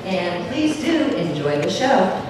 and please do enjoy the show.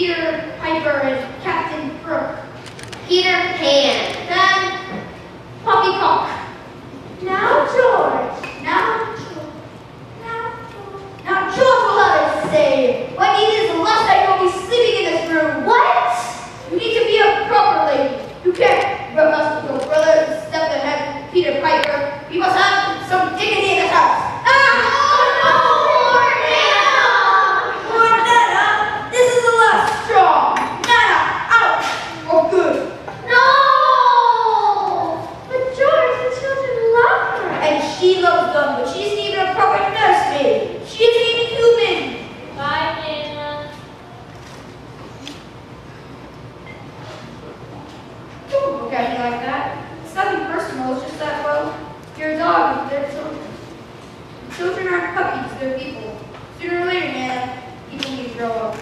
Peter, Piper, and Captain Crook. Peter Pan. Then Poppycock. Now George. Now George will have his say. What you need is the last night you'll be sleeping in this room. What? You need to be a proper lady. You can't rub us with your brothers and step ahead of Peter Piper. We must have some dignity in this house. This is the last straw. Nana, out or good. No! But George, the children love her. And she loves them, but she isn't even a proper nursemaid. She isn't even human. Bye, Nana. Don't look at me like that. It's nothing personal. It's just that, well, you're a dog and they're children. Children aren't puppies, they're people. Sooner or later, man, people need to grow up.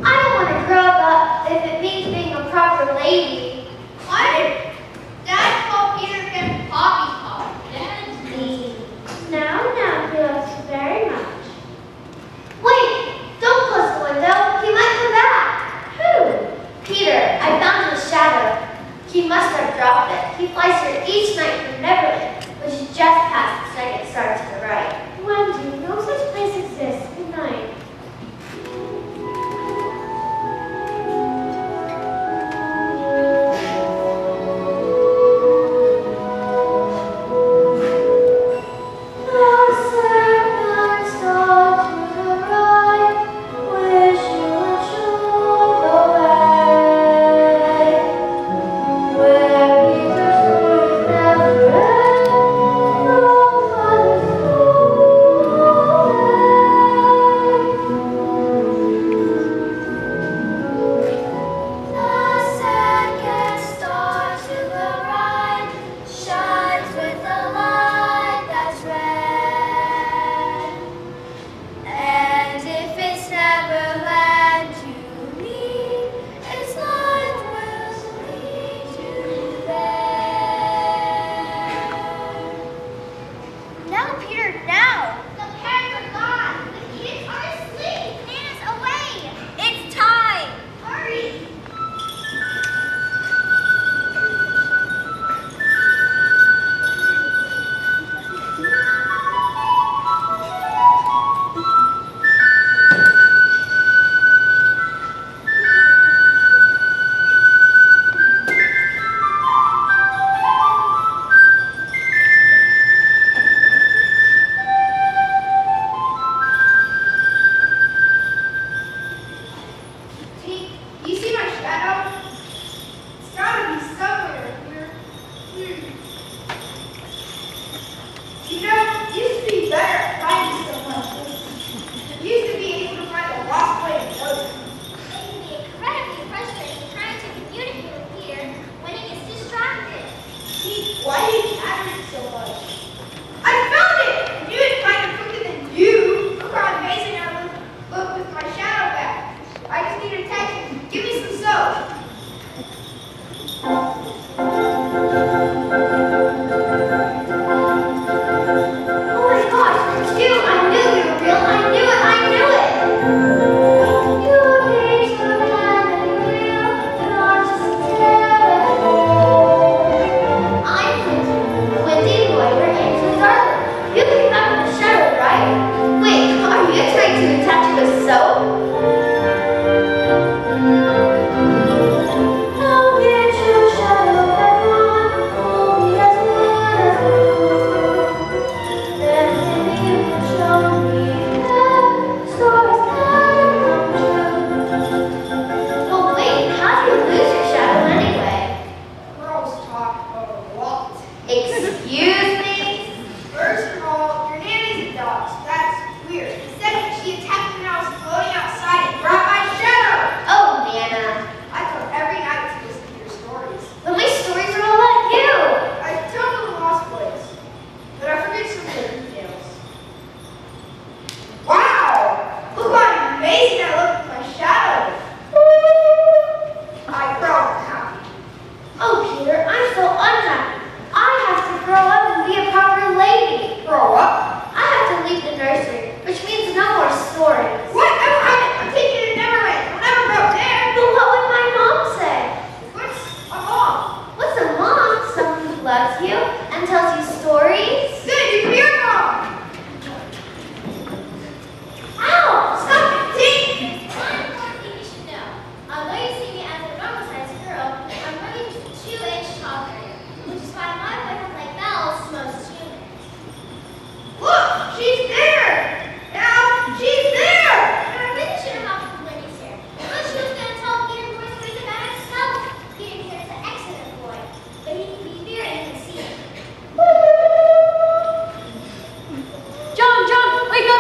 I don't want to grow up if it means being a proper lady. What? Dad called Peter Pan Poppycock. Dad's mean. Now, he loves you very much. Wait! Don't close the window. He might come back. Who? Peter. I found his shadow. He must have dropped it. He flies here each night from Neverland, which is just past the second star to the right. Wendy, no such place exists. Good night.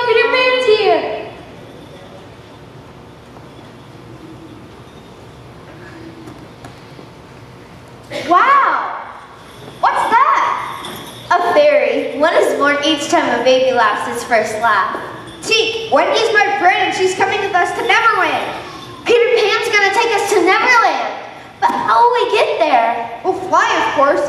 Peter Pan's here! Wow! What's that? A fairy. One is born each time a baby laughs his first laugh. Teak, Wendy's my friend and she's coming with us to Neverland. Peter Pan's gonna take us to Neverland. But how will we get there? We'll fly, of course.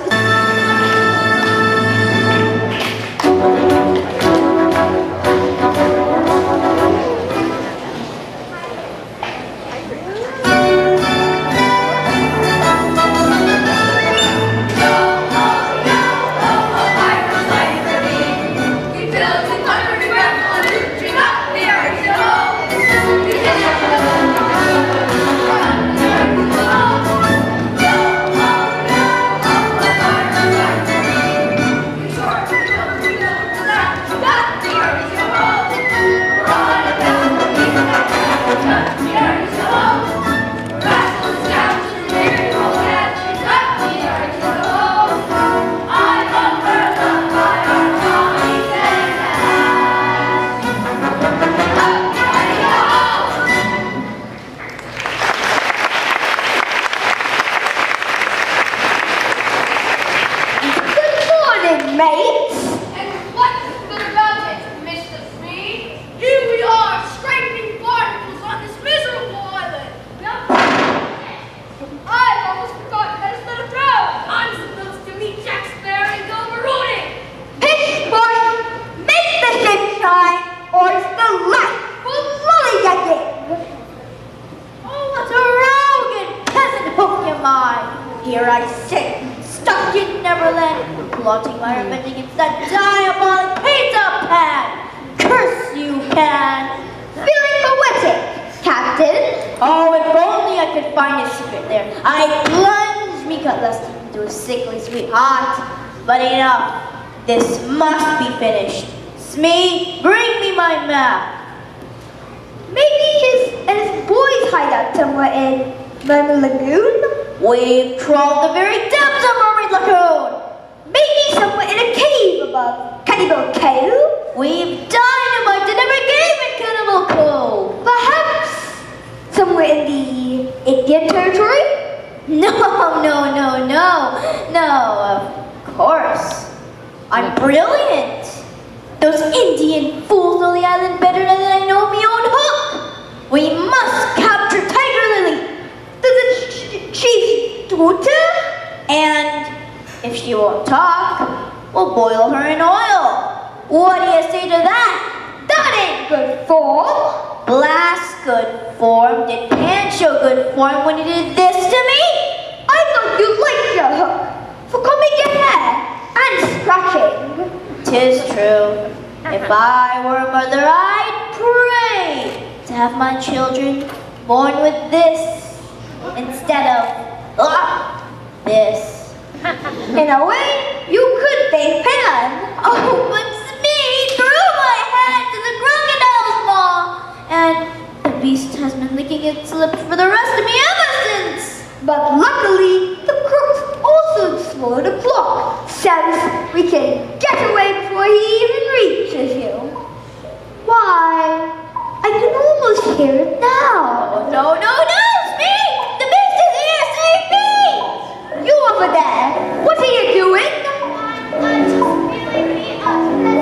Here I sit, stuck in Neverland, plotting my revenge against that diabolic pizza pan. Curse you, Pan. Feeling poetic, Captain. Oh, if only I could find a secret there. I'd plunge me cutlass into a sickly sweet heart. But enough. This must be finished. Smee, bring me my map. Maybe his boys hide out somewhere in the lagoon? We've trawled the very depths of Mermaid Lagoon. Maybe somewhere in a cave above Cannibal Cove. We've dynamited every cave in Cannibal Cove. Perhaps somewhere in the Indian territory? No, of course. I'm brilliant. Those Indian fools know the island better than I know my own hook. We must capture Tiger Lily, the chief's daughter, and if she won't talk, we'll boil her in oil. What do you say to that? That ain't good form. Blast good form. Did Pan show good form when he did this to me? I thought you liked your hook for combing your hair and scratching. 'Tis true. If I were a mother, I'd pray to have my children born with this instead of this. In a way, you could thank Pan. Oh, but Smee threw my hand to the crocodile's maw, and the beast has been licking its lips for the rest of me ever since. But luckily, the crooks also swallowed a clock, so we can get away before he even reaches you. Why, I can almost hear it now. No, Smee! The beast is here! Save me! You over there, what are you doing? I'm just feeling the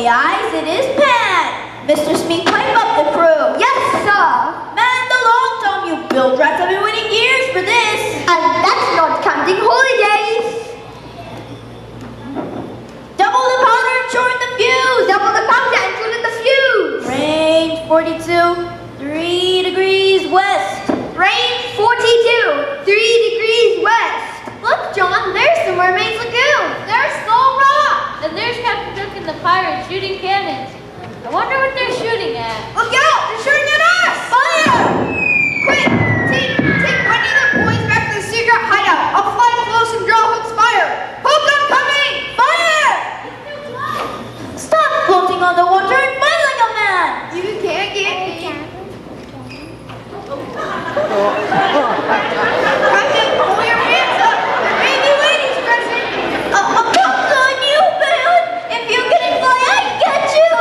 Aye, aye, it is Pat. Mr. Smee, pipe up the crew. Yes, sir. Man, the long time you build rats have been waiting years for this. And that's not counting holidays. Double the powder and shorten the fuse. Double the powder and shorten the fuse. Range 42, 3 degrees west. Range 42, 3 degrees west. Look, John, there's the Mermaid's Lagoon. There's Skull Rock. And there's Captain Cook and the pirates shooting cannons. I wonder what they're shooting at. Look out! They're shooting at us! Fire! Quick! Take Wendy and the boys back to the secret hideout. I'll fly close and draw Hook's fire. Hook, I'm coming! Fire! Stop floating on the water and fight like a man. You can't get me. Captain, pull your hands up. There may be ladies present. A box on you, man. If you couldn't fly, I'd get you.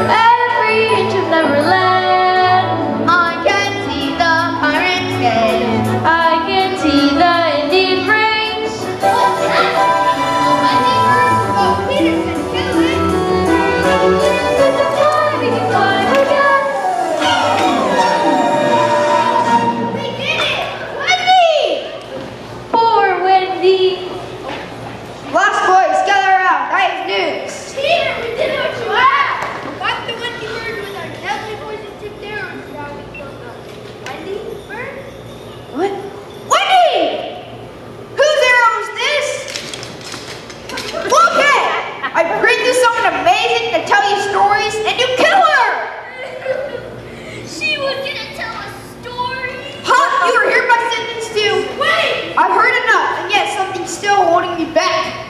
Every inch of Neverland, I can see the pirate's head. I can see the Indian rings. Peterson, kill it. We can fly again. We did it! Wendy! Poor Wendy. Lost boys, gather around. I have news. Peter, we did what you asked. Got the Wendy bird with our deadly poison tipped arrows driving from the Wendy bird? What? Wendy! Whose arrow is this? Look it! I bring you someone amazing to tell you stories, and you kill her! She was gonna tell a story. Huh? You were hereby sentenced to. Wait! I've heard enough, and yet something's still holding me back.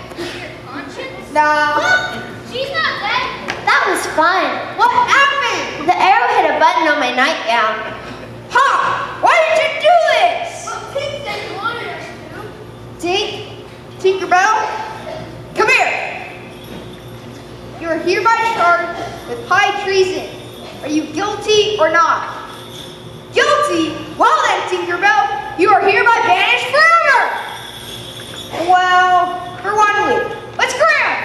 Conscience? Nah. She's not dead. That was fun. What happened? The arrow hit a button on my nightgown. Huh? Why did you do this? Well, Pink said he wanted us to. Tink? Tinkerbell? Come here. You are hereby charged with high treason. Are you guilty or not? Guilty? Well then, Tinkerbell, you are hereby banished forever. Well, for 1 week. Let's cram.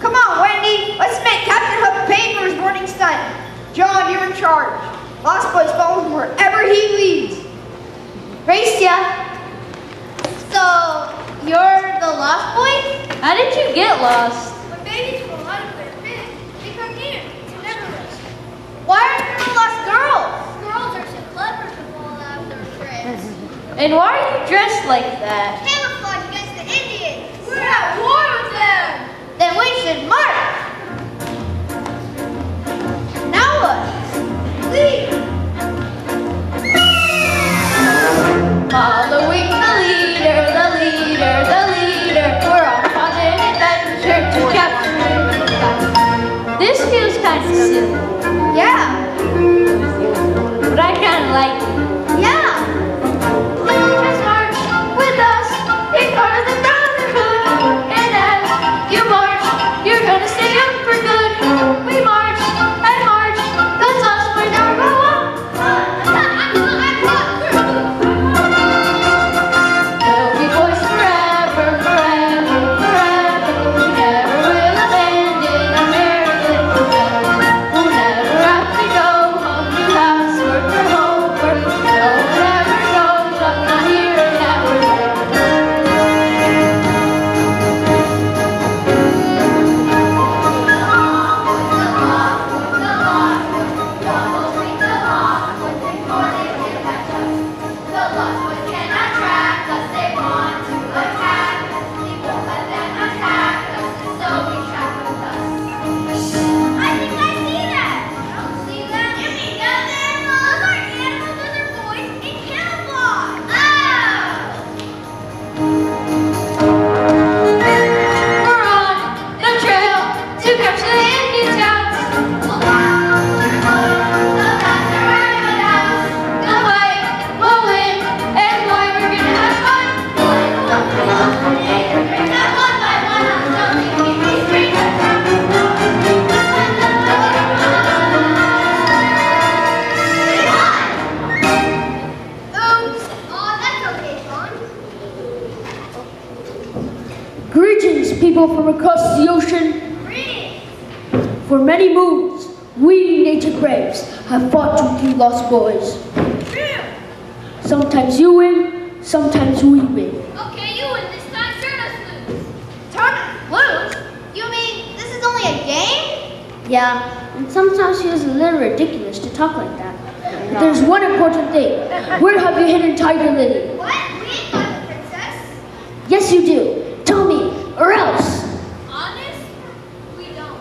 Come on, Wendy. Let's make Captain Hook pay for his morning stunt. John, you're in charge. Lost boys follow him wherever he leads. Race ya. So, you're the lost boy? How did you get lost? When babies fall out of their fish, they come here to Neverland. Why aren't there no lost girls? Girls are so clever to fall out of their cribs. And why are you dressed like that? Camouflage against the Indians. We're at war with them. Then we should march. Now what? Leave. Following the leader, the leader, the leader. We're on an adventure to capture. This feels kind of silly, Yeah. but I kind of like it. Yeah. Just march with us, be part of the brotherhood. And as you march, you're gonna stay up for good. We march and march, 'cause us will never go up. We'll be boys forever, forever, forever. We never will abandon American forever. We'll never have to go home to housework or homework. No, people from across the ocean. For many moons, we native braves have fought with you lost boys. Sometimes you win, sometimes we win. Okay, you win this time, turn us loose. Turn us loose? You mean this is only a game? Yeah, and sometimes she is a little ridiculous to talk like that. But there's one important thing. Where have you hidden Tiger Lily? What? We ain't got the princess. Yes, you do. Tell me, or else. Honest? We don't.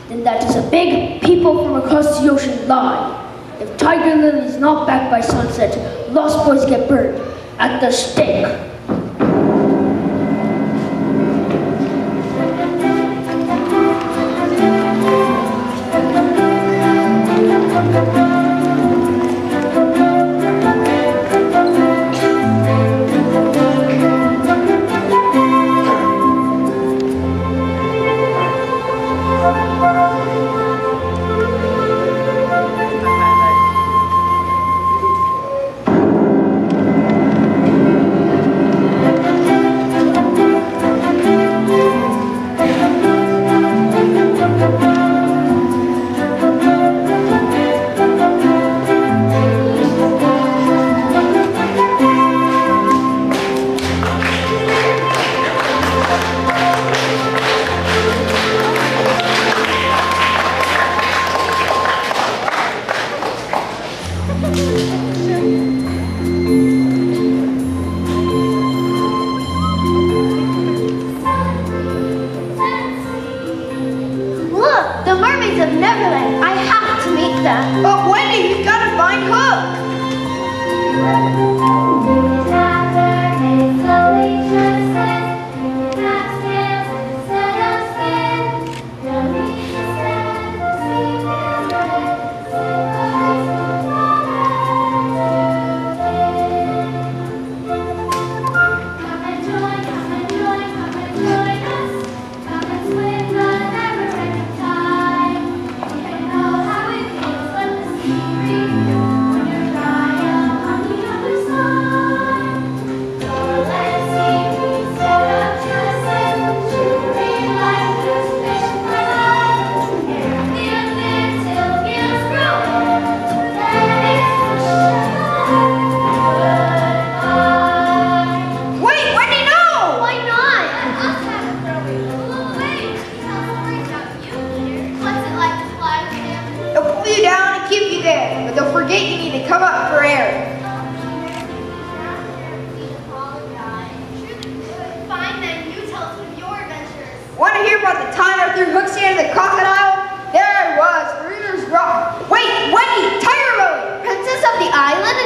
Then that is a big people from across the ocean lie. If Tiger Lily is not back by sunset, lost boys get burned at the stake. Look, the mermaids of Neverland. I have to meet them. But Wendy, you've got to find Hook.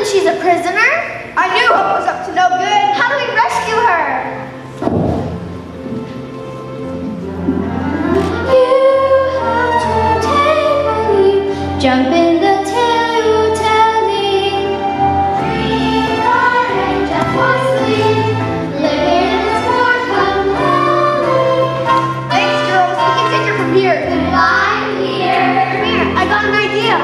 She's a prisoner? I knew Hope was up to no good. How do we rescue her? You have to take my leave. Jump in the telling. Free our and jump wisely. Living in this world, come on. Thanks, girls. We can take her from here. Goodbye, Peter. Come here, I got an idea.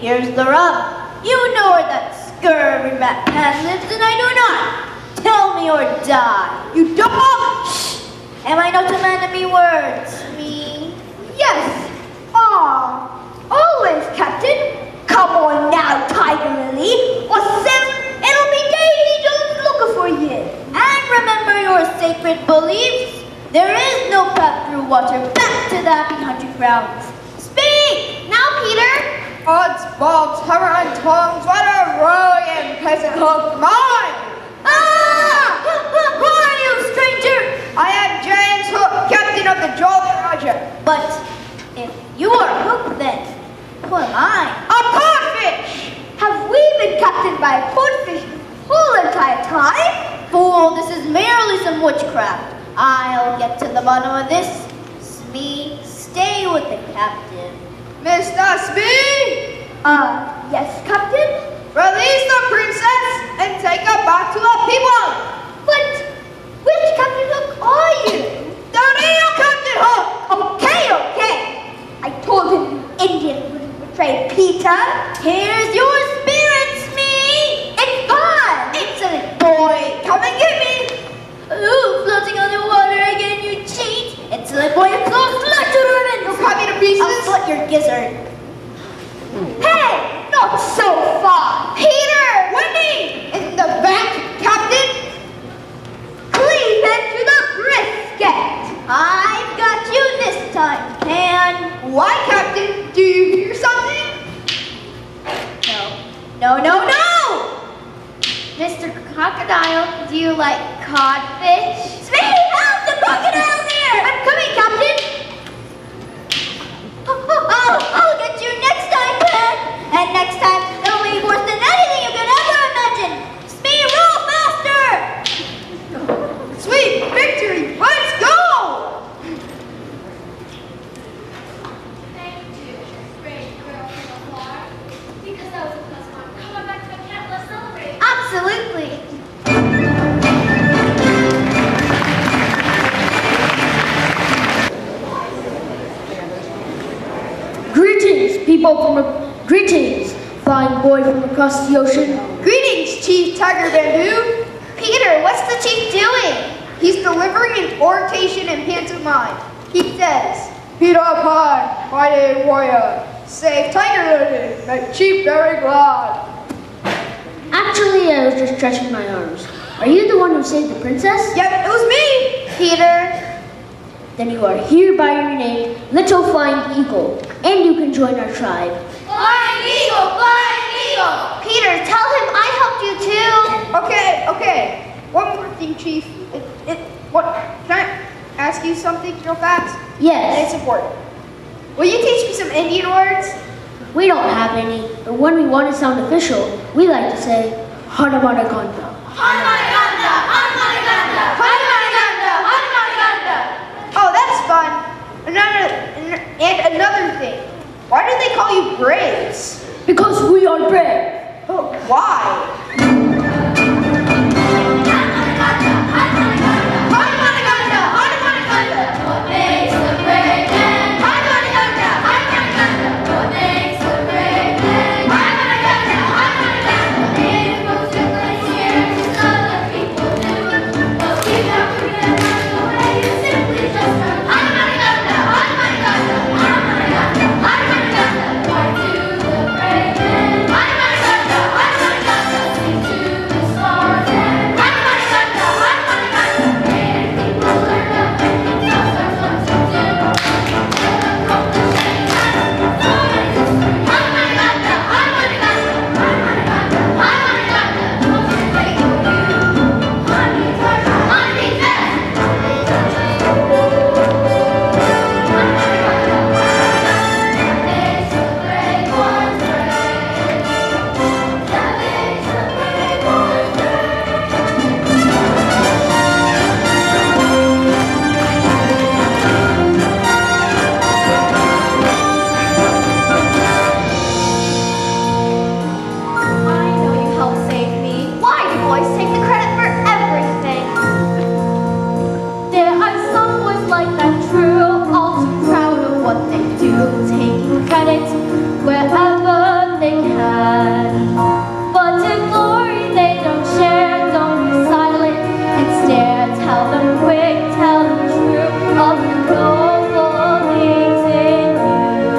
Here's the rub. You know where that scurvy rat pan lives, and I do not. Tell me or die. You dog! Shh! Am I not a man of me words? Me? Yes. Always, Captain. Come on now, Tiger Lily. Or soon it'll be Davy Jones looking for you. And remember your sacred beliefs. There is no path through water back to the happy country grounds. Speak! Now, Peter. Odds, bobs, hammer and tongs, what a roy and peasant hook mine! Ah! Who are you, stranger? I am James Hook, captain of the Jolly Roger. But if you are Hook, then who am I? A codfish! Have we been captained by a codfish the whole entire time? Fool, this is merely some witchcraft. I'll get to the bottom of this. Smee, stay with the captain. Mr. Smee! Yes, Captain? Release the princess and take her back to her people! But which Captain Hook are you? The real Captain Hook! afraid, Peter. Here's your spirit, Smee. It's fun. Excellent boy. Come and get me. Ooh, floating on the water again, you cheat. Excellent boy, it's all slack to the ribbon. You'll cut me to pieces. I'll slit your gizzard. Hey, not so far. Peter! Wendy! In the back, Captain. Cleave it to the brisket. I've got you this time, Pan. Why, Captain? Do you hear something? No. Mr. Crocodile, do you like codfish? Smee, help! The crocodile's here! I'm coming, Captain. I'll get you next time, Pan. And next time, it'll be worse than anything you could ever imagine. Smee, roll faster! Sweet victory! Let's go! Thank you, brave girl from the farm. Because that was a plus one. Come on back to the camp, let's celebrate. Absolutely. Greetings, flying boy from across the ocean. Greetings, Chief Tiger Bamboo. Peter, what's the chief doing? He's delivering an oration in pantomime. He says, Peter Pan, mighty warrior, save Tiger Lily, make Chief very glad. Actually, I was just stretching my arms. Are you the one who saved the princess? Yep, it was me. Peter, Then you are hereby renamed Little Flying Eagle, and you can join our tribe. Flying Eagle, Flying Eagle. Peter, tell him I helped you too. Okay. One more thing, Chief. What? Can I ask you something real fast? Yes, It's important. Will you teach me some Indian words? we don't have any, but when we want to sound official, we like to say, Hanamanaganda. Oh, that's fun. And another thing. Why do they call you Braves? Because we are brave. Oh, why? What makes the brave man? What makes the brave man? It goes to glaciers as other people do. But we have to remember the way you simply just run. Part to the brave man. Sing to the stars and people learn of things else are fun to do. Accomplishing I know you helped save me. Why do boys take the credit for everything? There are some boys like that, true, all too proud of what they do, taking credit wherever they can. But in glory they don't share, don't be silent and stare. Tell them quick, tell them true, of the noble things in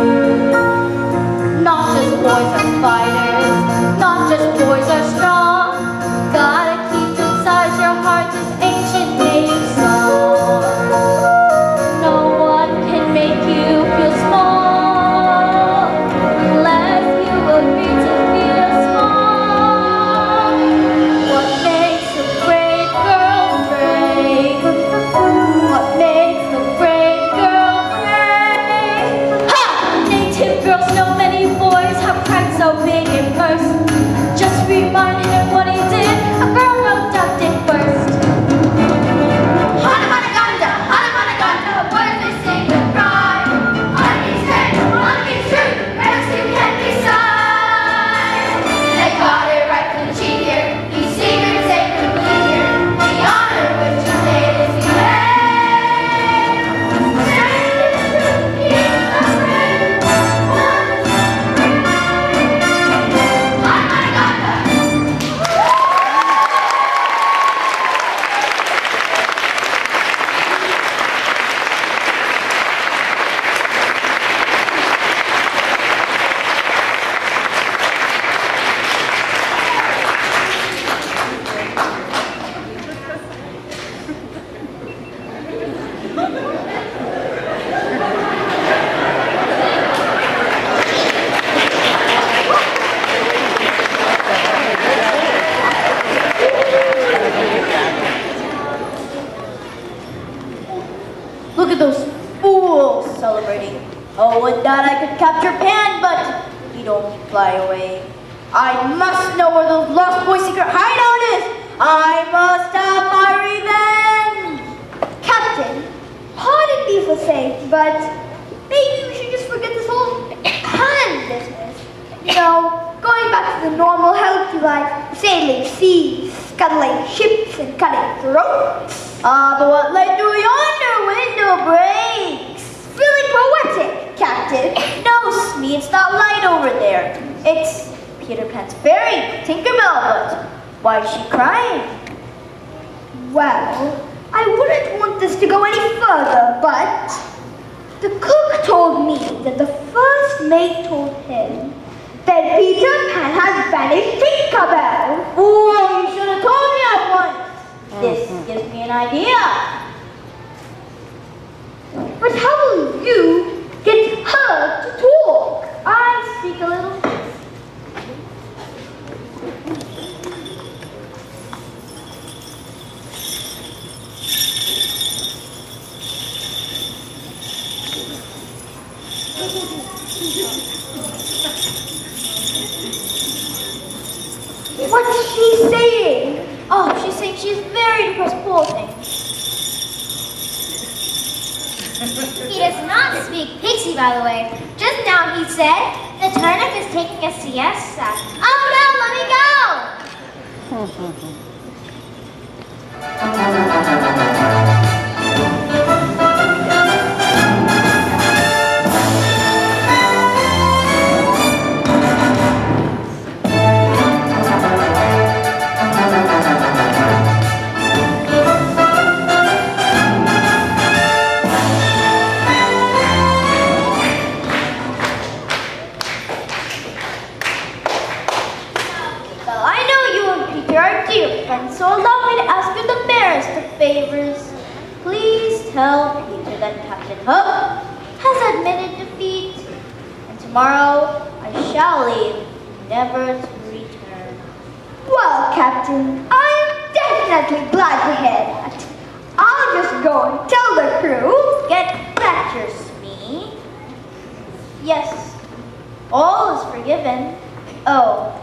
you. Not just boys are fighters, not just boys are strong. Gotta keep inside your heart this ancient name song. No one can make you feel small unless you agree to feel small. What makes a brave girl brave? What makes a brave girl brave? Ha! Native girls know many boys have cried so big don't fly away. I must know where those Lost Boys' secret hideout is. I must have my revenge. Captain, pardon me for saying, but maybe we should just forget this whole hand business. You know, going back to the normal healthy life, sailing seas, scuttling ships, and cutting throats. But what light do yonder window breaks? Really poetic, Captain. No, Smee, it's not light over there. It's Peter Pan's fairy, Tinkerbell, but why is she crying? Well, I wouldn't want this to go any further, but the cook told me that the first mate told him that Peter Pan has banished Tinkerbell. Oh, you should have told me at once. This gives me an idea. But how will you get her to talk? I speak a little. What's she saying? Oh, she's saying she's very depressed, poor thing. He does not speak pixie, by the way. Just now he said the turnip is taking a siesta. Oh no, let me go! So allow me to ask you the merest of favors. Please tell Peter that Captain Hook has admitted defeat, and tomorrow I shall leave, never to return. Well, Captain, I'm definitely glad to hear that. I'll just go and tell the crew. Get back here, Smee. Yes, all is forgiven. Oh,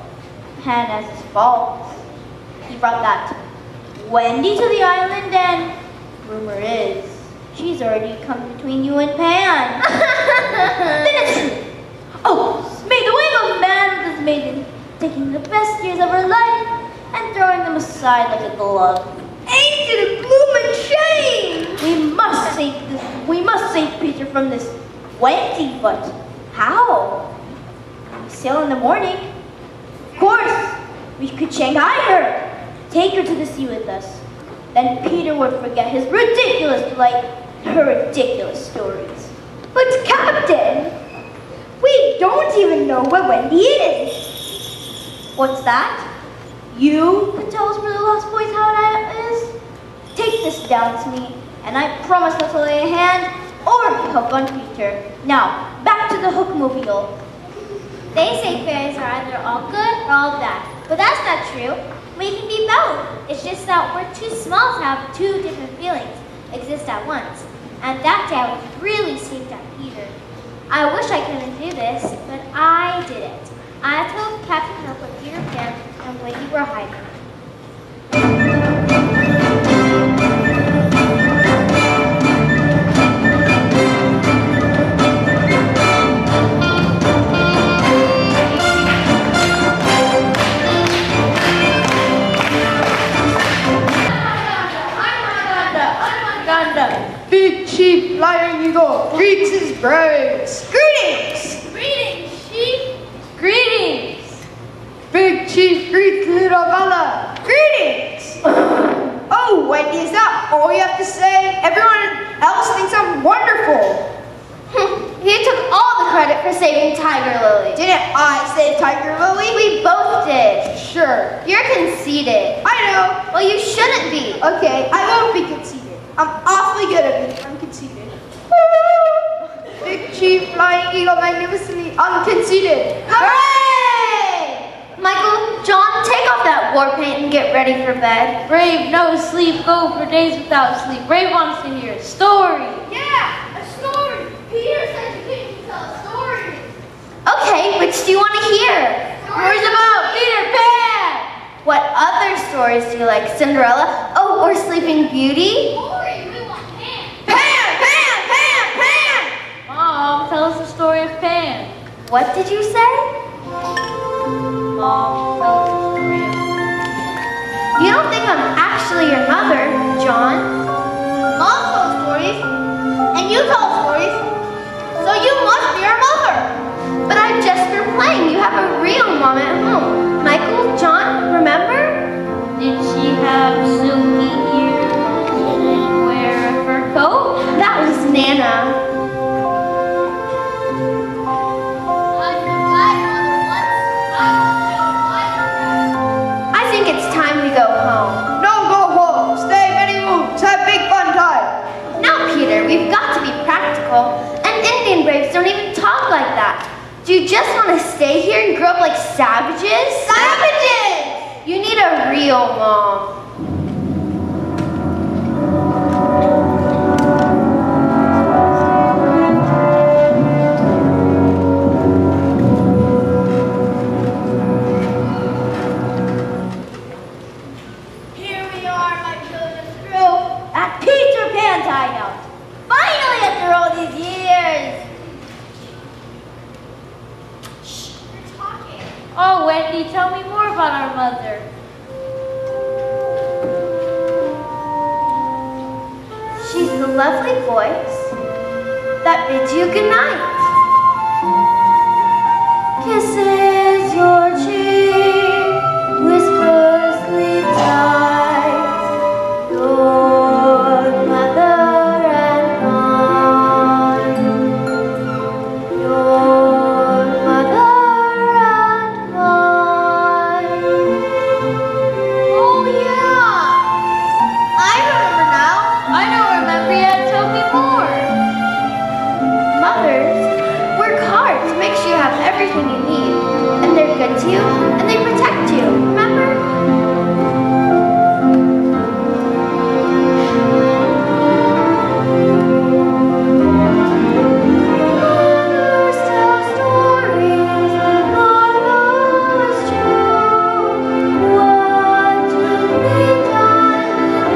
Pan has his faults. He brought that Wendy to the island, and rumor is she's already come between you and Pan. Then it's true. Oh, Smee, the way the man with this maiden, taking the best years of her life and throwing them aside like a glove. Ain't it a bloomin' shame? We must save Peter from this Wendy, but how? We sail in the morning. Of course, we could Shanghai her. Take her to the sea with us. Then Peter would forget his ridiculous delight in her ridiculous stories. But Captain, we don't even know where Wendy is. What's that? You can tell us where the Lost Boys' hideout is? Take this down to me, and I promise not to lay a hand or help on Peter. Now, back to the Hookmobile. They say fairies are either all good or all bad, but that's not true. We can be both. It's just that we're too small to have two different feelings exist at once. And that day I was really saved at Peter. I wish I couldn't do this, but I did it. I told Captain Hook where Peter Pan and Wendy were hiding. Big Chief Flying Eagle greets his braves. Greetings! Greetings, Chief! Greetings! Big Chief greets Little Bella. Greetings! Oh, Wendy, is that all you have to say? Everyone else thinks I'm wonderful. He took all the credit for saving Tiger Lily. Didn't I save Tiger Lily? We both did. Sure. You're conceited. I know. Well, you shouldn't be. Okay, I won't be conceited. I'm awfully good at being unconceited. Big Chief Flying Eagle magnificently unconceited. Hooray! Michael, John, take off that war paint and get ready for bed. Brave, no sleep, go for days without sleep. Brave wants to hear a story. Yeah, a story. Peter said you couldn't tell a story. Okay, which do you want to hear? Stories about Peter Pan. What other stories do you like? Cinderella? Oh, or Sleeping Beauty? Mom, tell us the story of Pan. What did you say? Mom, tell us the story of Pan. You don't think I'm actually your mother, John? Mom tells stories, and you tell stories, so you must be our mother. But I'm just for playing. You have a real mom at home. Michael, John, remember? Did she have silky ears and wear a fur coat? That was Nana. I think it's time we go home. Don't go home. Stay many moons. Have big fun time. Now, Peter, we've got to be practical. And Indian braves don't even talk like that. Do you just want to stay here and grow up like savages? Savages! You need a real mom. Here we are, my children's crew, at Peter Pan's hideout. Finally, after all these years. Oh, Wendy, tell me more about our mother. She's the lovely voice that bids you good night. Kisses your cheek, whispers sleep tight. Your mother and mine. Your mother and mine. Oh yeah, I remember now. I don't remember yet. Tell me more. Mothers work hard to make sure you have everything you need, and they're good to you, and they protect you. Remember? Mothers tell stories, always true. What to be done,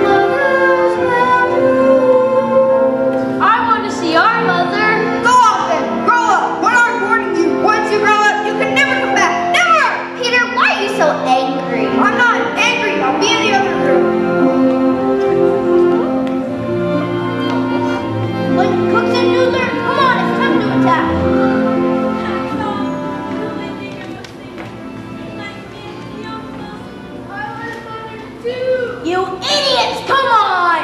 mothers will do. I want to see our mother. Go off then. Grow up. What I'm warning you. Once you grow up, you can never come back. Never! Peter, why are you so angry? I'm not angry. I'll be in the other room. When cooks and noodler, come on, it's time to attack. You idiots, come on!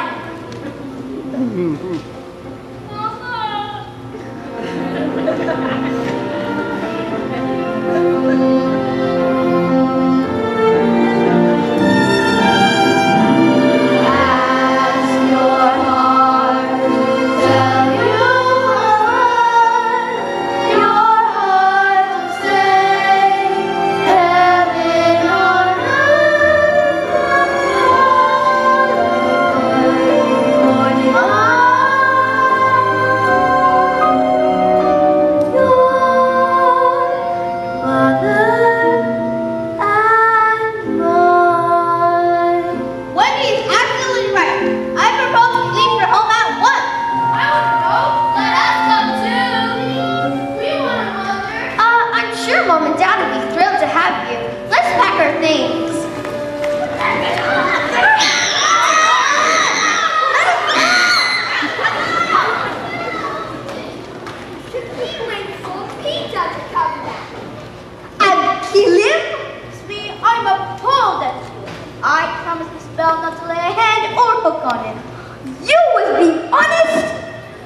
Ask your heart to tell you what your heart will say. Heaven on earth, morning Wendy is absolutely right. I propose we leave for home at once. I'm sure Mom and Dad would be thrilled to have you. Let's pack our things. And kill him? Me, I'm appalled at you. I promised the spell not to lay a hand or hook on him. You would be honest?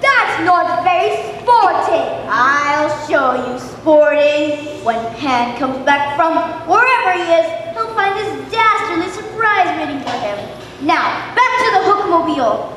That's not very sporting. I'll show you sporting. When Pan comes back from wherever he is, he'll find this dastardly surprise waiting for him. Now, back to the hookmobile.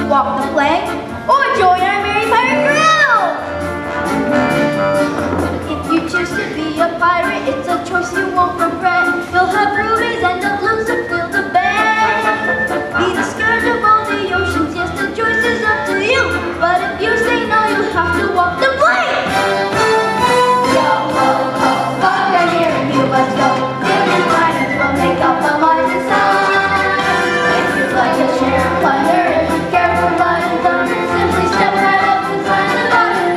walk the plank or join our merry pirate crew. If you choose to be a pirate, it's a choice you won't regret. You'll have rubies and doubloons to fill the bag. Be the scourge of all the oceans, yes, the choice is up to you. But if you say no, you'll have to walk the plank. Yo, ho, ho, fuck, I'm here and you must go. Different pirates will make up a Mars and Sun. If you'd like to share a plunder, if you care for blood and thunder, simply step right up and sign the button.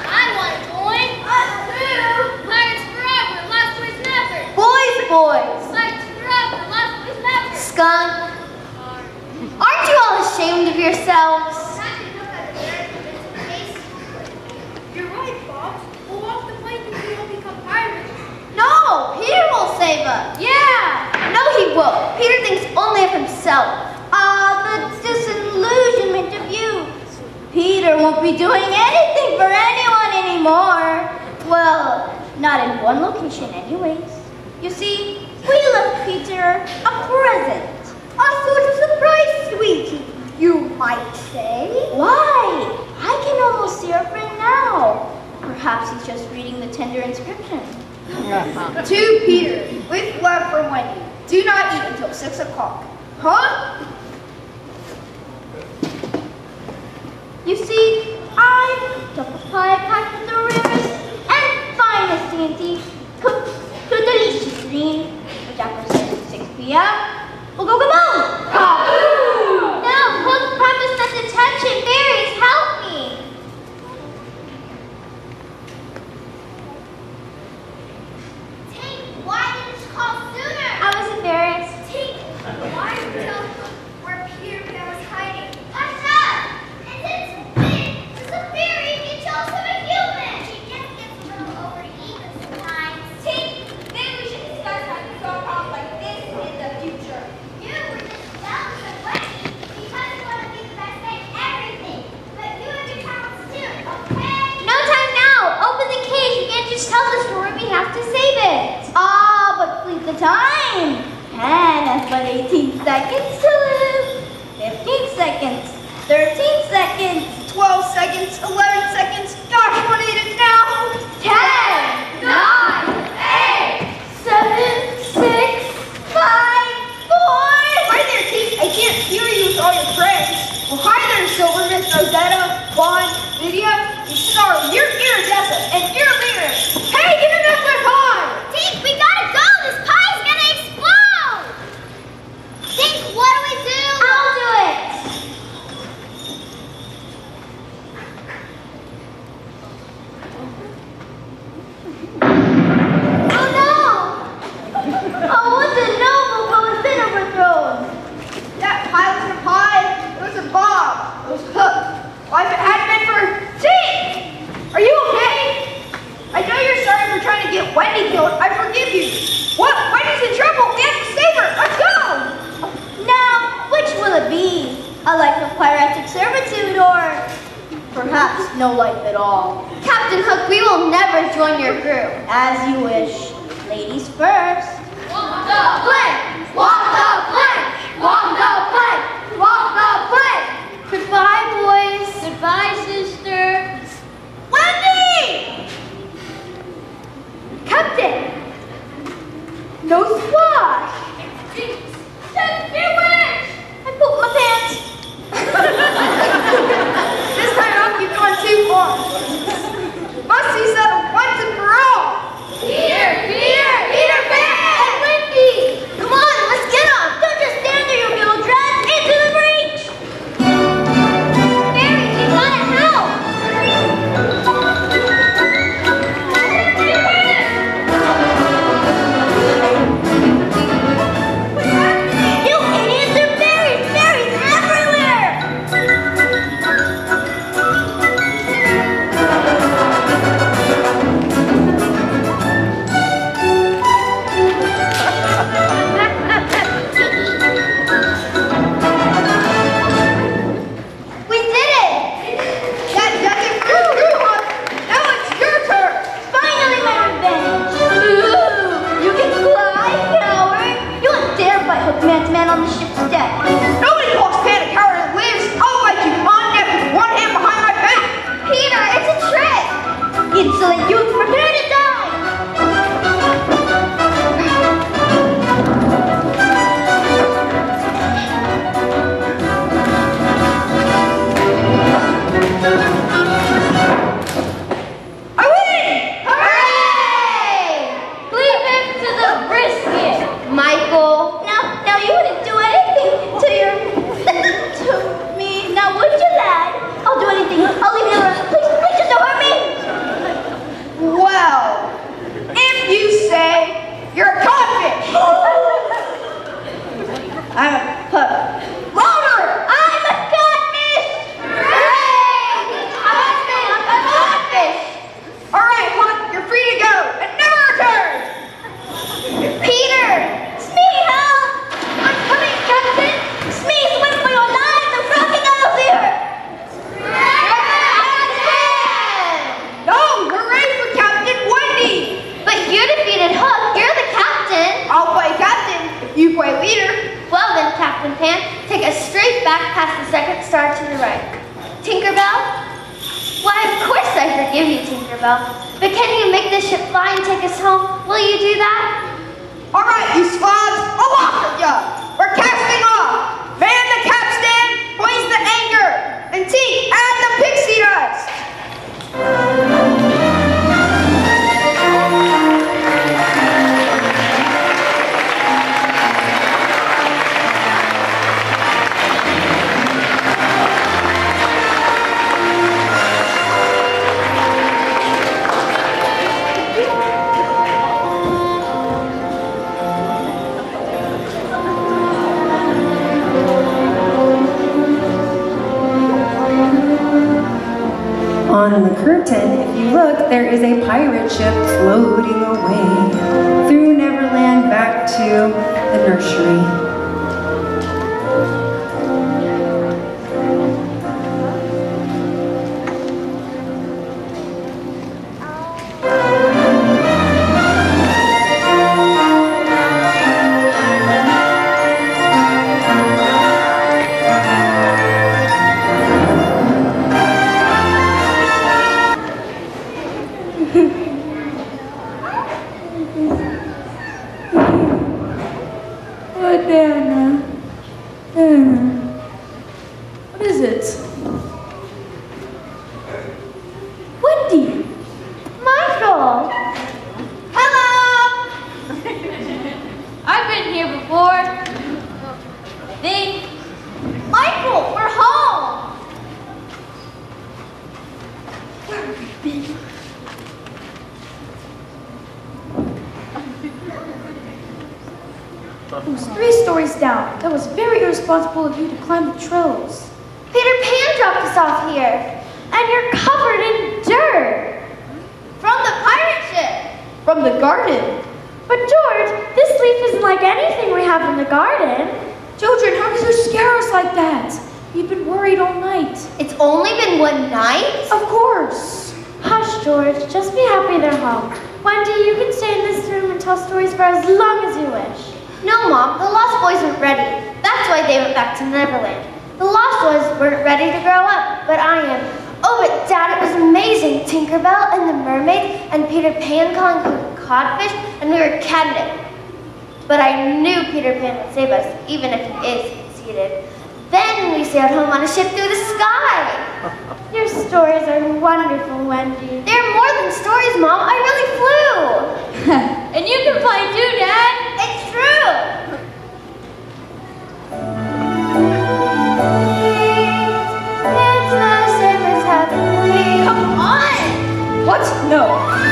I want to join. Us too. Pirates forever, last place never. Boys, boys. Pirates forever, last place never. Skunk, aren't you all ashamed of yourselves? You're right, Bob. We'll walk the plank and we will become pirates. No, Peter will save us. Yeah. No, he won't. Peter thinks only of himself. The disillusionment of youth. Peter won't be doing anything for anyone anymore. Well, not in one location anyways. You see, we left Peter a present. A sort of surprise, sweetie, you might say. Why? I can almost see our friend now. Perhaps he's just reading the tender inscription. To Peter, with love from Wendy. Do not eat until 6 o'clock. Huh? You see, I took a pie packed with the rarest and finest dainty, cooked to a delicious green, which after 6 p.m. will go kaboom! Kaboom! No, Hook promised us attention. Berries, help me. Tink, why didn't you call sooner? I was embarrassed. Tink, why didn't you tell Hook where Peter Pan was hiding? Hush up! And it's big. It's a fairy. He chose him a human. She just gets a little overeager sometimes. Tink, maybe we should discuss how to solve problems like this in the future. You were just jealous of Wendy because you want to be the best at everything. But you have your talents too, okay? No time now. Open the cage. We can't just tell the story. We have to save it. Ah, but please the time. 10 has but 18 seconds to live. 15 seconds. 13 seconds. 12 seconds, 11 seconds. Gosh, what is it now? 10, 9, 8, 7, 6, 5, 4. Hi there, Tink. I can't hear you with all your friends. Well, hi there, Silvermist, Rosetta, Vaughn, Lydia. Sorry, you're Iridessa, and you're Lyra. Hey, give it up my pie! Tink, we gotta go! This pie's gonna explode! Tink, what do we do? I'll do it! Oh no! Oh, what's a noble but has been overthrown? That pie was a pie. It was a Bob. It was Hook. Why, if it hadn't been for Tink! Are you okay? I know you're sorry for trying to get Wendy killed. I forgive you. What? Wendy's in trouble. We have to save her. Let's go! Now, which will it be? A life of piratic servitude or perhaps no life at all? Captain Hook, we will never join your crew. As you wish. Ladies first. Walk the plank! Walk the plank! Walk the plank! Walk the plank! Goodbye, boys. Goodbye, sister. Wendy! Captain! No splash! I pooped my pants. This time up, you've gone too far. Must be settled once and for all. Peter Pan! Wendy! Come on, let's get up! Don't just stand there, you little dress! Into the breach! Berries, you gotta help! insolent youth, prepare to die! I win! Hooray! Leave him to the brisket. Michael. Now you wouldn't do anything to me. Now would you, lad? I'll do anything. I'll leave you alone. Please just don't hurt me. Well, if you say you're a codfish. I'm a pup. Louder! I'm a catfish! Hooray! I'm a codfish. All right, Hunt, you're free to go and never return. Peter! Smee, help! I'm coming, Captain! Smee, swim for your lives! The crocodile's here! No, hooray for Captain Wendy. But you defeated Hook. You're the captain. I'll play captain if you play leader. Well then, Captain Pan, take us straight back past the second star to the right. Tinkerbell? Why, of course I forgive you, Tinkerbell. But can you make this ship fly and take us home? Will you do that? All right, you slobs, aloft with ya. We're casting off. Man the capstan, hoist the anchor, and Tink, add the pixie dust. On the curtain, if you look, there is a pirate ship floating away through Neverland back to the nursery. What is it? Wendy! Michael! Hello! I've been here before. Think. Michael, we're home! It was 3 stories down. That was very irresponsible of you to climb the trellis. Peter Pan dropped us off here. And you're covered in dirt. From the pirate ship. From the garden. But George, this leaf isn't like anything we have in the garden. Children, how could you scare us like that? We've been worried all night. It's only been one night? Of course. Hush, George. Just be happy they're home. Wendy, you can stay in this room and tell stories for as long as you wish. No, Mom. The Lost Boys weren't ready. That's why they went back to Neverland. The Lost Boys weren't ready to grow up, but I am. Oh, but Dad, it was amazing. Tinkerbell and the mermaid and Peter Pan calling Hook codfish, and we were catnip. But I knew Peter Pan would save us, even if he is conceited. Then we sailed home on a ship through the sky. Your stories are wonderful, Wendy. They're more than stories, Mom. I really flew. And you can fly too, Dad. It's true. It's the same as having wings. Come on. What? No.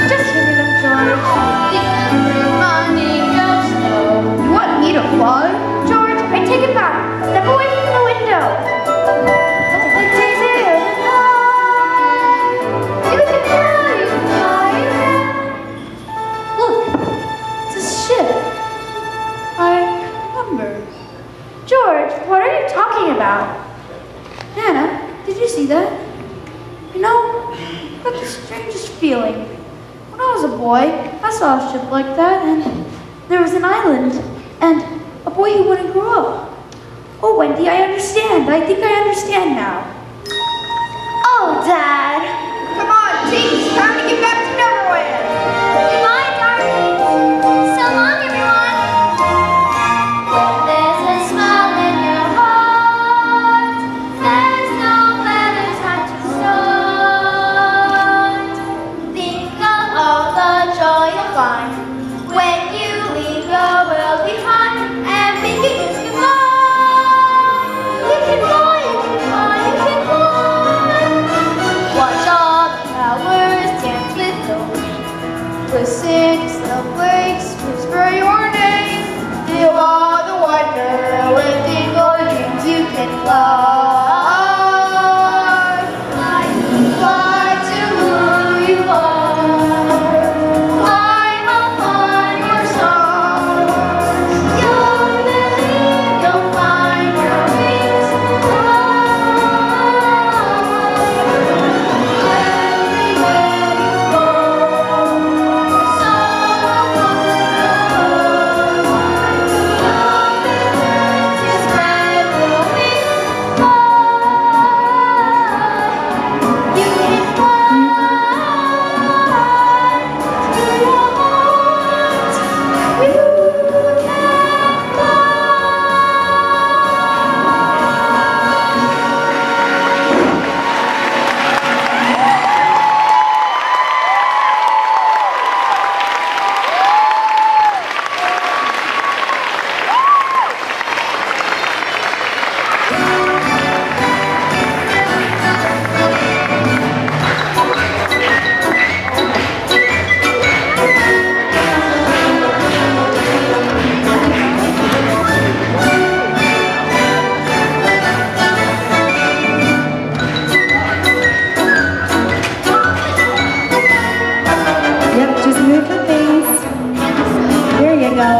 Just hear them, George. Running of snow. You want me to fly? George, I take it back. Step away from the window. It's easier than high. You can fly, you can fly, you can. Look, it's a ship. I remember. George, what are you talking about? Nana, did you see that? You know, I got the strangest feeling. When I was a boy, I saw a ship like that, and there was an island, and a boy who wouldn't grow up. Oh, Wendy, I understand. I think I understand now. Oh, Dad. Come on, Tink, it's time to get back to fine. When you leave the world behind and we can kiss goodbye. You can fly, you can fly, you can fly. Watch all the flowers dance with the wind. Listen to snowflakes whisper your name. Feel all the wonder within your dreams. You can fly. Fly to who you are. Climb upon your stars. You'll believe you'll find your wings fly. Everywhere you go, someone will find. You'll be there to spread the wings fly. You can fly to your heart. You can fly. Yep, just move the things. There you go.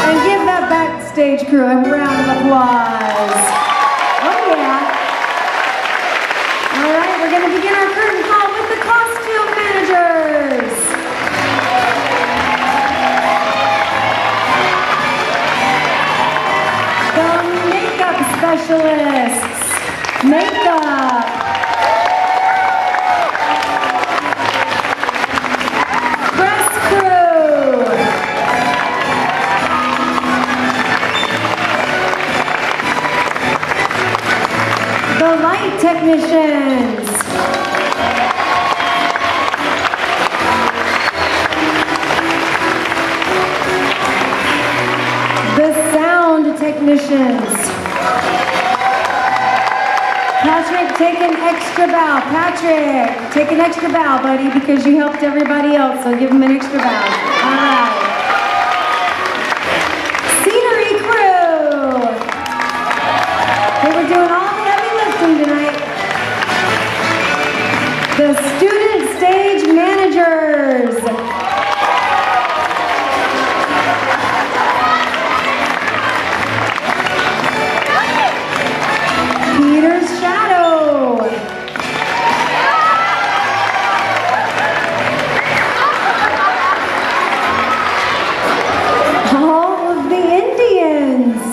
And give that backstage crew a round of applause. Oh yeah. All right, we're going to begin our curtain call with the costume managers. The makeup specialists. Makeup. Press crew. The light technicians. The sound technicians. Patrick, take an extra bow. Patrick, take an extra bow, buddy, because you helped everybody else, so give him an extra bow. All right. Scenery crew. They were doing all the heavy lifting tonight. The student stage managers. Peter's shadow. All of the Indians.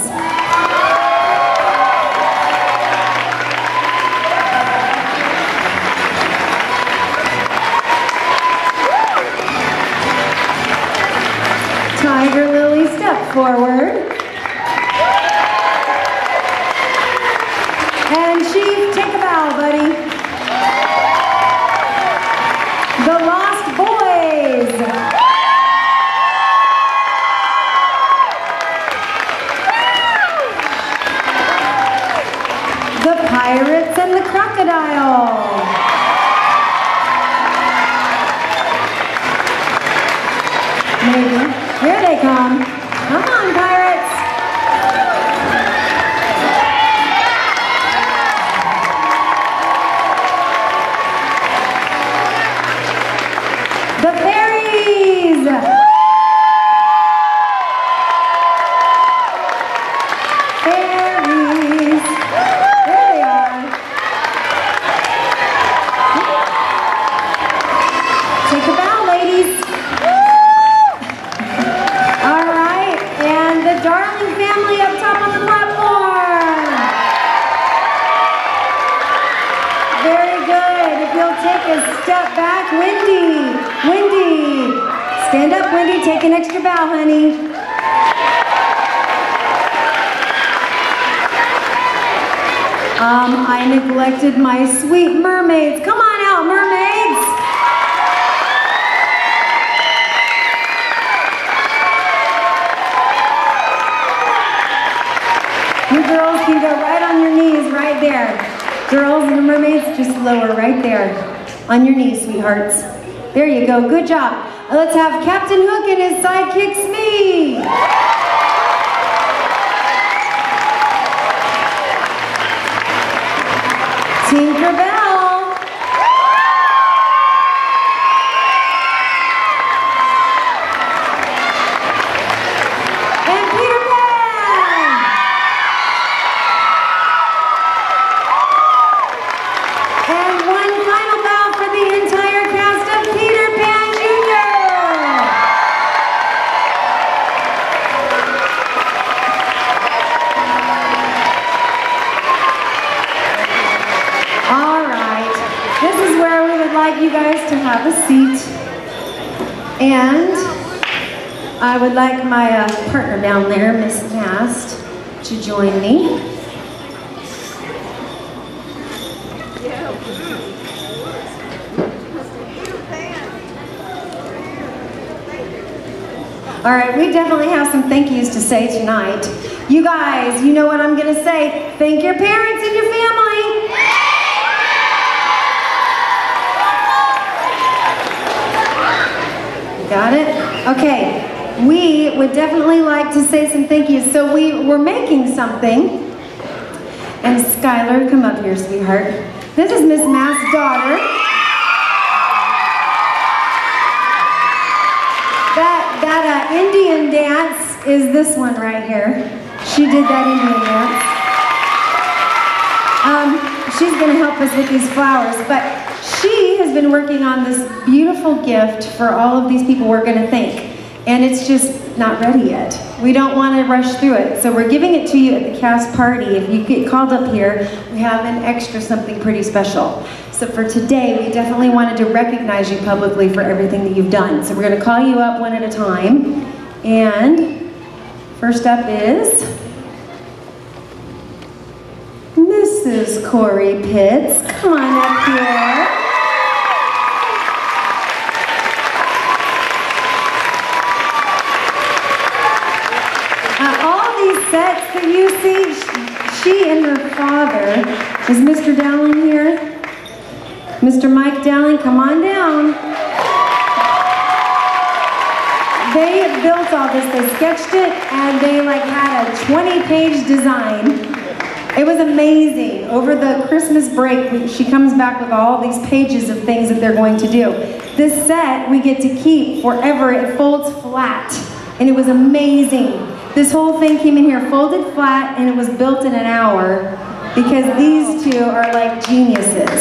Tiger Lily, step forward. And Chief, take a bow, buddy. The Lost Boys. The Pirates and the Crocodile. Maybe. Here they come. Come on, pirates. The fairies. Fairies. There they are. Take a bow, ladies. All right. take a step back. Wendy, Wendy. Stand up, Wendy. Take an extra bow, honey. I neglected my sweet mermaids. Come on out, mermaids. You girls can go right on your knees right there. Girls and the mermaids, just lower right there. On your knees, sweethearts. There you go, good job. Let's have Captain Hook and his sidekick, Smee. Tinkerbell. And Peter Pan. And one final bow for the entire cast of Peter Pan Jr. All right, this is where we would like you guys to have a seat. And I would like my partner down there, Miss Mast, to join me. All right, we definitely have some thank yous to say tonight. You guys, you know what I'm gonna say. Thank your parents and your family. Got it? Okay, we would definitely like to say some thank yous. So we were making something. And Skylar, come up here, sweetheart. This is Miss Mast's daughter. That Indian dance is this one right here. She did that Indian dance. She's gonna help us with these flowers, but she has been working on this beautiful gift for all of these people we're gonna thank. And it's just not ready yet. We don't wanna rush through it. So we're giving it to you at the cast party. If you get called up here, we have an extra something pretty special. So for today, we definitely wanted to recognize you publicly for everything that you've done. So we're gonna call you up one at a time. And first up is Mrs. Corey Pitts. Come on up here. All these sets that you see, she and her father, is Mr. Dowling here? Mr. Mike Dowling, come on down. They built all this, they sketched it, and they like had a 20-page design. It was amazing. Over the Christmas break, she comes back with all these pages of things that they're going to do. This set we get to keep forever. It folds flat, and it was amazing. This whole thing came in here folded flat, and it was built in an hour because these two are like geniuses.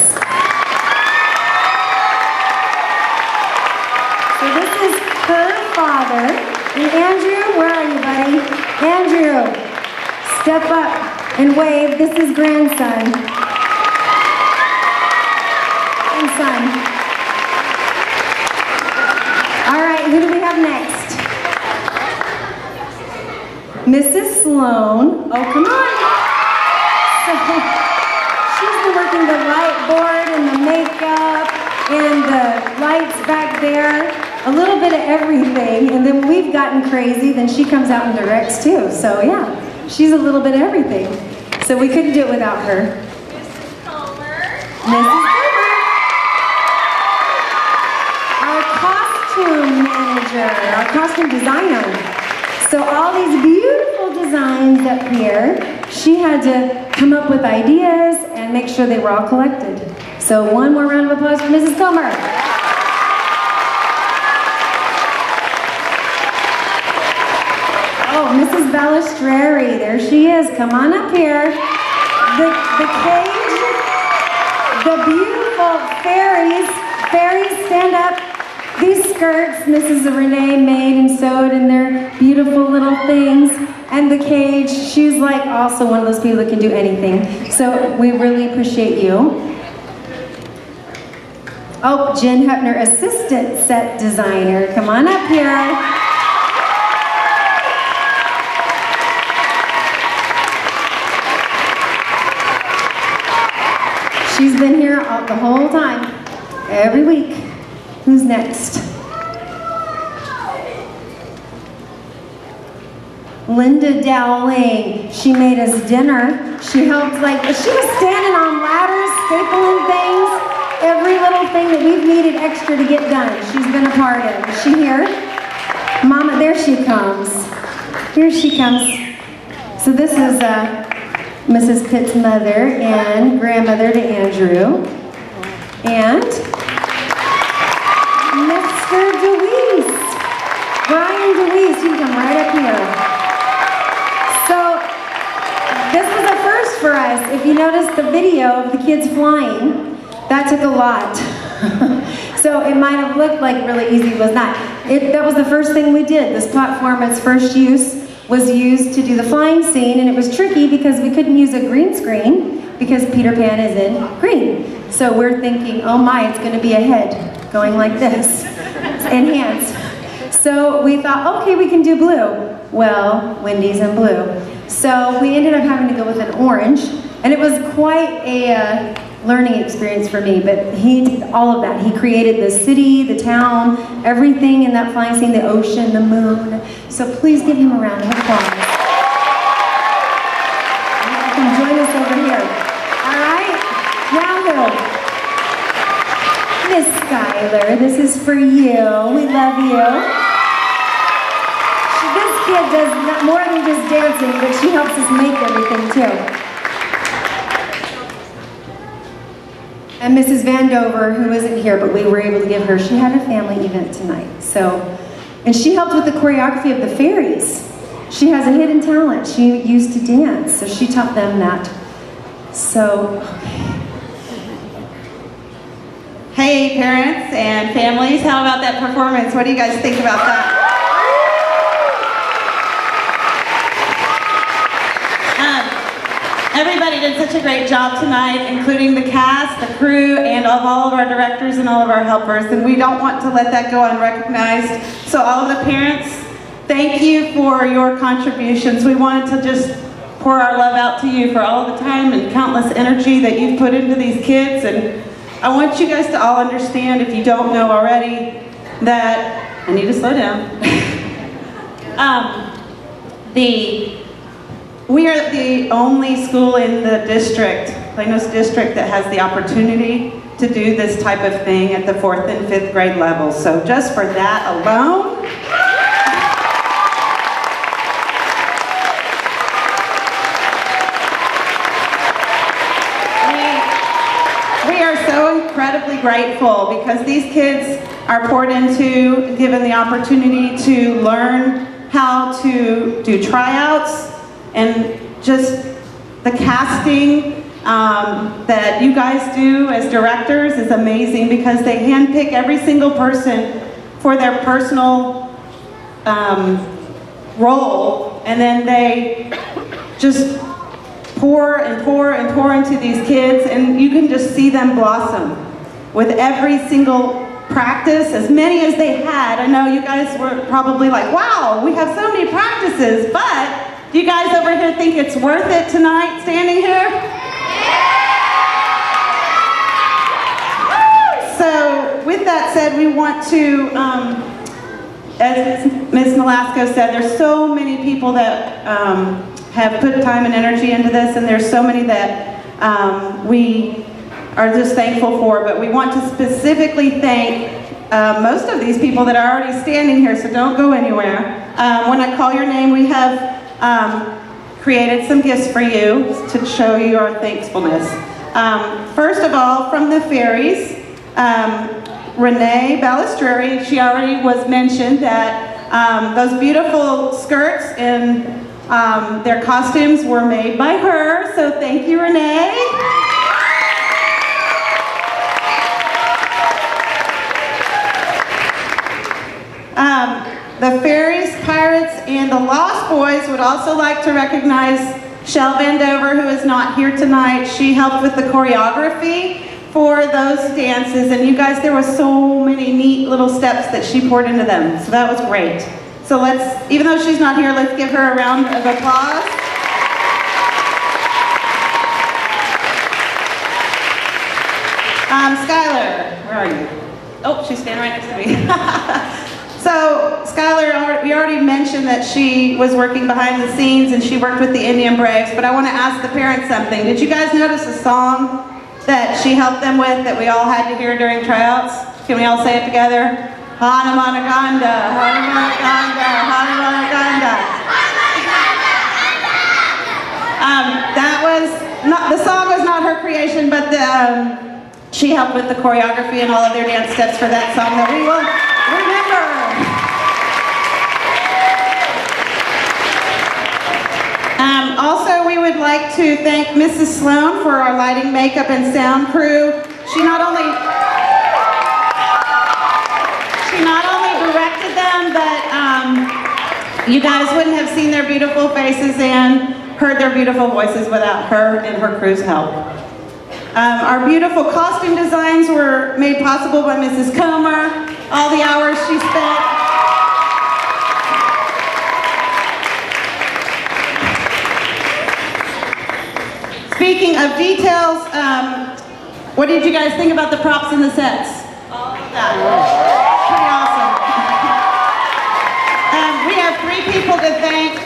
So this is her father. And Andrew, where are you, buddy? Andrew, step up and wave. This is grandson. Grandson. All right, who do we have next? Mrs. Sloan. Oh, come on. So, she's been working the light board and the makeup and the lights back there. A little bit of everything. And then we've gotten crazy. Then she comes out and directs too. So yeah, she's a little bit of everything. So we couldn't do it without her. Mrs. Comer. Mrs. Comer. Our costume manager, our costume designer. So all these beautiful designs up here, she had to come up with ideas and make sure they were all collected. So one more round of applause for Mrs. Comer. Oh, Mrs. Balistreri, there she is. Come on up here. The cage, the beautiful fairies. Fairies, stand up. These skirts, Mrs. Renee made and sewed, and they're beautiful little things. And the cage, she's like also one of those people that can do anything. So we really appreciate you. Oh, Jen Hepner, assistant set designer. Come on up here. She's been here the whole time, every week. Who's next? Linda Dowling. She made us dinner. She helped, she was standing on ladders, stapling things, every little thing that we've needed extra to get done. She's been a part of. Is she here? Mama, there she comes. Here she comes. So this is Mrs. Pitt's mother and grandmother to Andrew. And Mr. DeWeese. Brian DeWeese, you can come right up here. So this was a first for us. If you notice the video of the kids flying, that took a lot. So it might have looked like really easy, it was not. That was the first thing we did. This platform, its first use, was used to do the flying scene, and it was tricky because we couldn't use a green screen because Peter Pan is in green. So we're thinking, oh my, it's going to be a head going like this, and hands. So we thought, okay, we can do blue. Well, Wendy's in blue. So we ended up having to go with an orange, and it was quite a learning experience for me, but he did all of that. He created the city, the town, everything in that flying scene, the ocean, the moon. So please give him a round of applause. You can join us over here. All right? Now, Miss Skylar, this is for you. We love you. This kid does more than just dancing, but she helps us make everything too. And Mrs. Vandover, who isn't here, but we were able to give her, she had a family event tonight. So, and she helped with the choreography of the fairies. She has a hidden talent. She used to dance, so she taught them that. So, hey parents and families, how about that performance? What do you guys think about that? Everybody did such a great job tonight, including the cast, the crew, and of all of our directors and all of our helpers, and we don't want to let that go unrecognized. So all of the parents, thank you for your contributions. We wanted to just pour our love out to you for all the time and countless energy that you've put into these kids, and I want you guys to all understand, if you don't know already, that I need to slow down. We are the only school in the district, Plano's district, that has the opportunity to do this type of thing at the 4th and 5th grade level. So just for that alone, we are so incredibly grateful because these kids are poured into, given the opportunity to learn how to do tryouts, and just the casting that you guys do as directors is amazing because they handpick every single person for their personal role, and then they just pour and pour and pour into these kids, and you can just see them blossom with every single practice, as many as they had. I know you guys were probably like, wow, we have so many practices, but do you guys over here think it's worth it tonight, standing here? So, with that said, we want to, as Ms. Nolasco said, there's so many people that have put time and energy into this, and there's so many that we are just thankful for, but we want to specifically thank most of these people that are already standing here, so don't go anywhere. When I call your name, we have created some gifts for you to show you our thankfulness. First of all, from the fairies, Renee Balistreri, she already was mentioned that those beautiful skirts and their costumes were made by her, so thank you, Renee. The fairies, pirates, and the Lost Boys would also like to recognize Shell Vandover, who is not here tonight. She helped with the choreography for those dances, and you guys, there were so many neat little steps that she poured into them, so that was great. So let's, even though she's not here, let's give her a round of applause. Skylar, where are you? Oh, she's standing right next to me. So, Skylar, we already mentioned that she was working behind the scenes and she worked with the Indian Braves, but I want to ask the parents something. Did you guys notice a song that she helped them with that we all had to hear during tryouts? Can we all say it together? Hanumanaganda, Hanumanaganda, Hanumanaganda. That was not, the song was not her creation, but she helped with the choreography and all of their dance steps for that song that we will remember. Also, we would like to thank Mrs. Sloan for our lighting, makeup, and sound crew. She not only directed them, but you guys wouldn't have seen their beautiful faces and heard their beautiful voices without her and her crew's help. Our beautiful costume designs were made possible by Mrs. Comer, all the hours she spent. Speaking of details, what did you guys think about the props and the sets? All of that. Pretty awesome. We have 3 people to thank.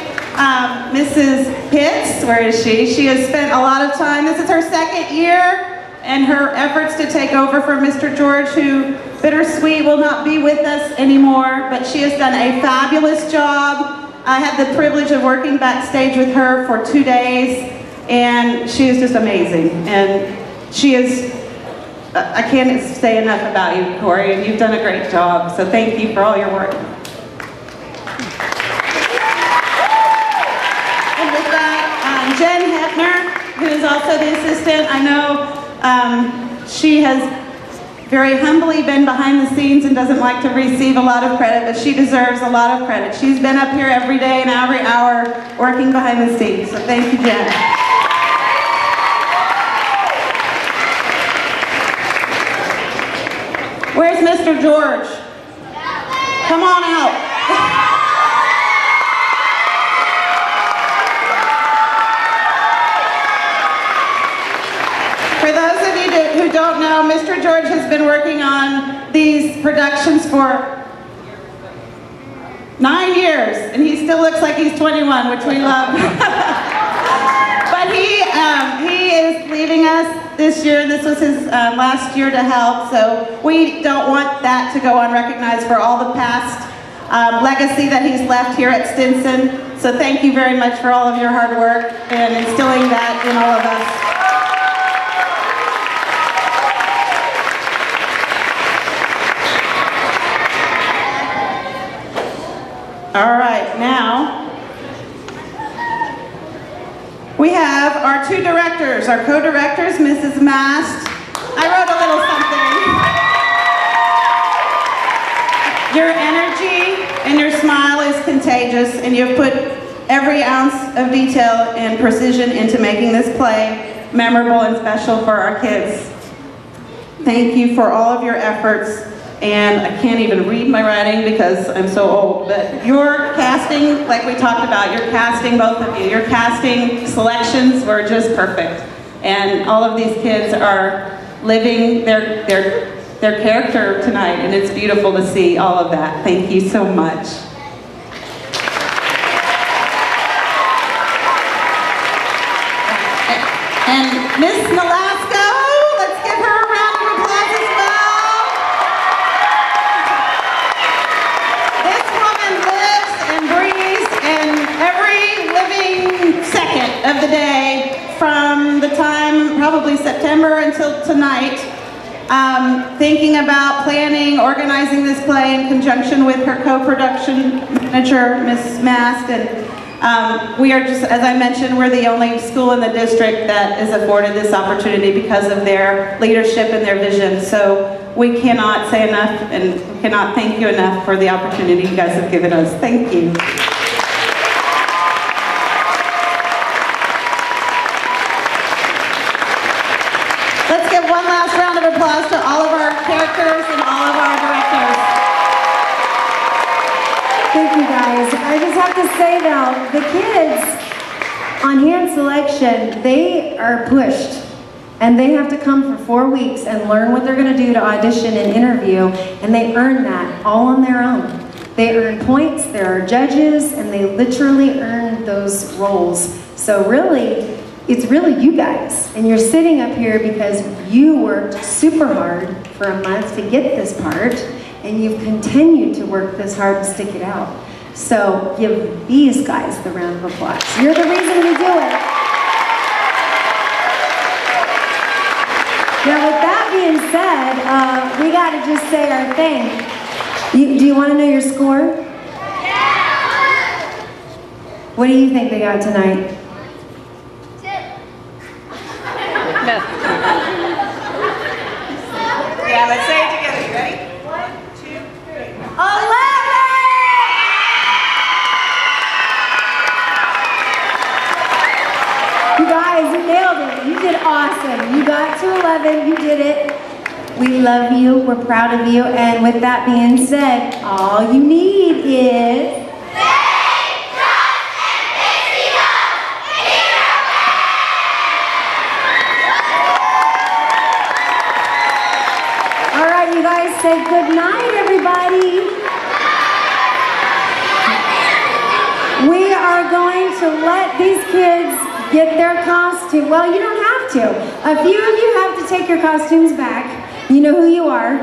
Mrs. Pitts, where is she? She has spent a lot of time. This is her 2nd year, and her efforts to take over for Mr. George, who, bittersweet, will not be with us anymore, but she has done a fabulous job. I had the privilege of working backstage with her for 2 days, and she is just amazing. And she is, I can't say enough about you, Corey, and you've done a great job, so thank you for all your work. Jen Hepner, who is also the assistant. I know she has very humbly been behind the scenes and doesn't like to receive a lot of credit, but she deserves a lot of credit. She's been up here every day and every hour working behind the scenes, so thank you, Jen. Where's Mr. George? Come on out. For those of you who don't know, Mr. George has been working on these productions for 9 years, and he still looks like he's 21, which we love. But he is leaving us this year. This was his last year to help, so we don't want that to go unrecognized for all the past legacy that he's left here at Stinson. So thank you very much for all of your hard work and instilling that in all of us. All right, now we have our 2 directors, our co-directors, Mrs. Mast. I wrote a little something. Your energy and your smile is contagious, and you've put every ounce of detail and precision into making this play memorable and special for our kids. Thank you for all of your efforts. And I can't even read my writing because I'm so old, but your casting, like we talked about, your casting, both of you, your casting selections were just perfect. And all of these kids are living their character tonight, and it's beautiful to see all of that. Thank you so much. And Miss Nolasco, let's give her a round of applause as well. Of the day, from the time probably September until tonight, thinking about planning, organizing this play in conjunction with her co-production manager, Ms. Mast, and we are just, as I mentioned, we're the only school in the district that is afforded this opportunity because of their leadership and their vision. So we cannot say enough and cannot thank you enough for the opportunity you guys have given us. Thank you. Let's give one last round of applause to all of our characters and all of our directors. Thank you guys. I just have to say though, the kids on hand selection, they are pushed. And they have to come for 4 weeks and learn what they're going to do to audition and interview, and they earn that all on their own. They earn points, there are judges, and they literally earn those roles. So really, it's really you guys. And you're sitting up here because you worked super hard for a month to get this part, and you've continued to work this hard and stick it out. So give these guys the round of applause. You're the reason we do it. Now, with that being said, we got to just say our thing. Do you want to know your score? Yeah! What do you think they got tonight? 10. Yeah, let's say it together. You ready? 1, 2, 3. 11! You guys, you nailed it. You did awesome. You got to 11. You did it. We love you. We're proud of you. And with that being said, all you need is... All right, you guys say good night, everybody. We are going to let these kids get their costume. Well, you don't have to. A few of you have to take your costumes back. You know who you are.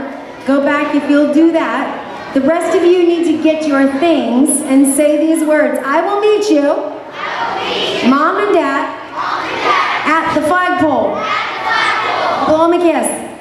Go back if you'll do that. The rest of you need to get your things and say these words. I will meet you, Mom and Dad, at the flagpole. Blow them a kiss.